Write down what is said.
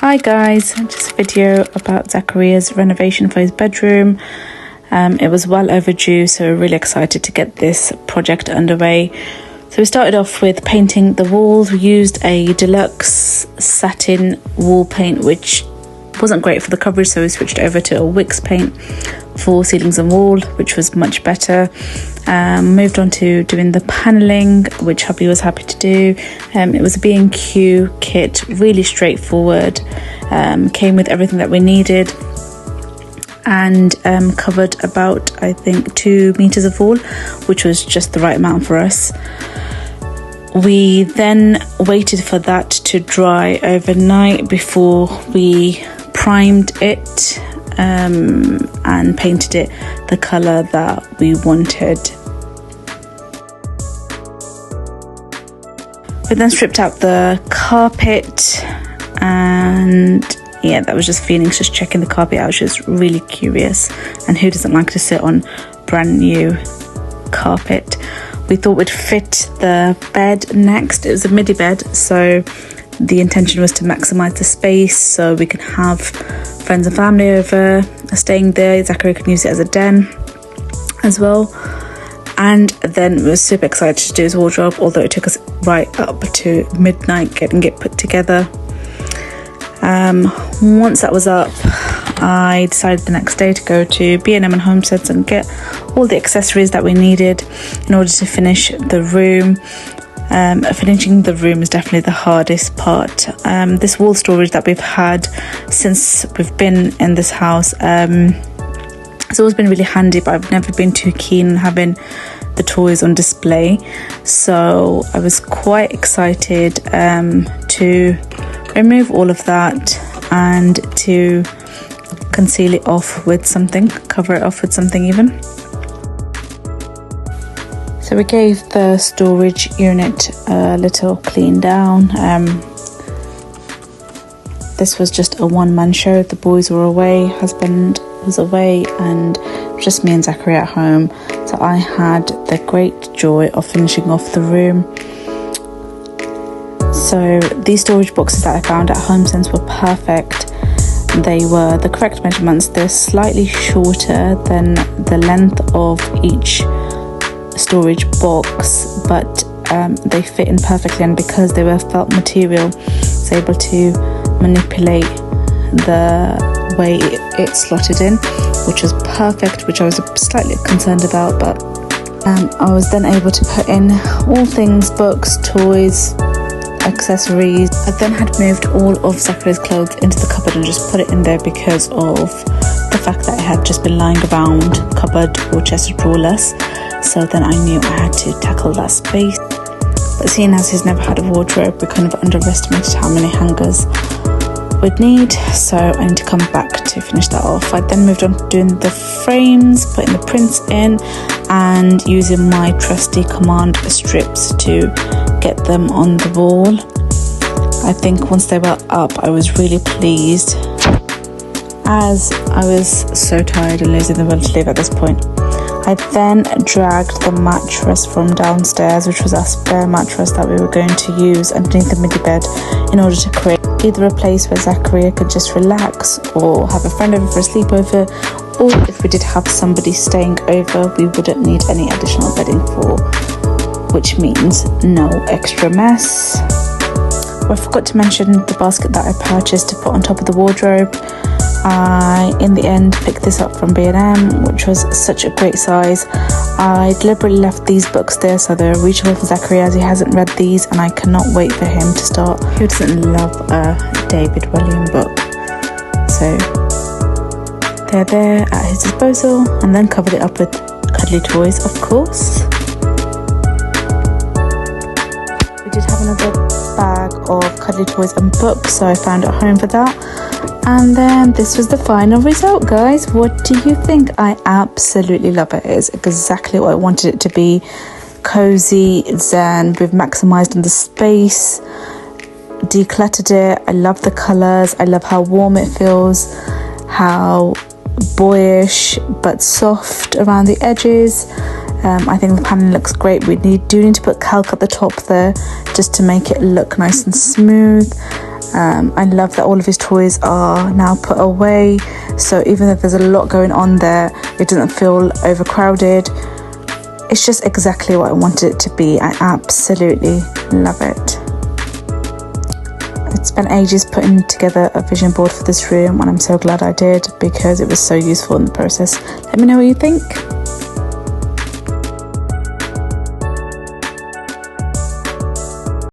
Hi guys, just a video about Zachariah's renovation for his bedroom. It was well overdue, so we're really excited to get this project underway. So we started off with painting the walls. We used a deluxe satin wall paint, which wasn't great for the coverage, so we switched over to a Wicks paint for ceilings and wall, which was much better. Moved on to doing the paneling, which hubby was happy to do. It was a B&Q kit, really straightforward. Came with everything that we needed and covered about, I think, 2 meters of wall, which was just the right amount for us. We then waited for that to dry overnight before we primed it and painted it the colour that we wanted. We then stripped out the carpet, and yeah, that was just feelings, just checking the carpet out. I was just really curious, and who doesn't like to sit on brand new carpet? We thought we'd fit the bed next. It was a midi bed, so the intention was to maximize the space so we could have friends and family over staying there. Zachary could use it as a den as well. And then we were super excited to do his wardrobe, although it took us right up to midnight getting it put together. Once that was up, I decided the next day to go to B&M and Homesteads and get all the accessories that we needed in order to finish the room. Finishing the room is definitely the hardest part. This wall storage that we've had since we've been in this house, it's always been really handy, but I've never been too keen on having the toys on display. So I was quite excited to remove all of that and to conceal it off with something, cover it off with something even. So we gave the storage unit a little clean down. This was just a one-man show. The boys were away, husband was away, and just me and Zachary at home. So I had the great joy of finishing off the room. So these storage boxes that I found at HomeSense were perfect. They were the correct measurements. They're slightly shorter than the length of each storage box, but they fit in perfectly, and because they were felt material, I was able to manipulate the way it slotted in, which was perfect, which I was slightly concerned about, but I was then able to put in all things, books, toys, accessories. I then had moved all of Zachary's clothes into the cupboard and just put it in there because of the fact that it had just been lying around cupboard or chest of drawers. So then I knew I had to tackle that space. But seeing as he's never had a wardrobe, we kind of underestimated how many hangers we'd need, so I need to come back to finish that off. I then moved on to doing the frames, putting the prints in and using my trusty command strips to get them on the wall. I think once they were up, I was really pleased, as I was so tired and losing the will to live at this point. I then dragged the mattress from downstairs, which was our spare mattress that we were going to use underneath the midi bed, in order to create either a place where Zachary could just relax or have a friend over for a sleepover, or if we did have somebody staying over, we wouldn't need any additional bedding for, which means no extra mess. I forgot to mention the basket that I purchased to put on top of the wardrobe. I, in the end, picked this up from B&M, which was such a great size. I deliberately left these books there so they're reachable for Zachary, as he hasn't read these, and I cannot wait for him to start. Who doesn't love a David William book? So they're there at his disposal, and then covered it up with cuddly toys, of course. We did have another bag of cuddly toys and books, so I found a home for that. And then this was the final result, guys. What do you think? I absolutely love it. It's exactly what I wanted it to be. Cozy, zen. We've maximized on the space, decluttered it. I love the colors. I love how warm it feels, how boyish but soft around the edges. I think the paneling looks great. We do need to put calc at the top there just to make it look nice and smooth. I love that all of his toys are now put away, so even if there's a lot going on there, it doesn't feel overcrowded. It's just exactly what I wanted it to be. I absolutely love it. I spent ages putting together a vision board for this room, and I'm so glad I did, because it was so useful in the process. Let me know what you think.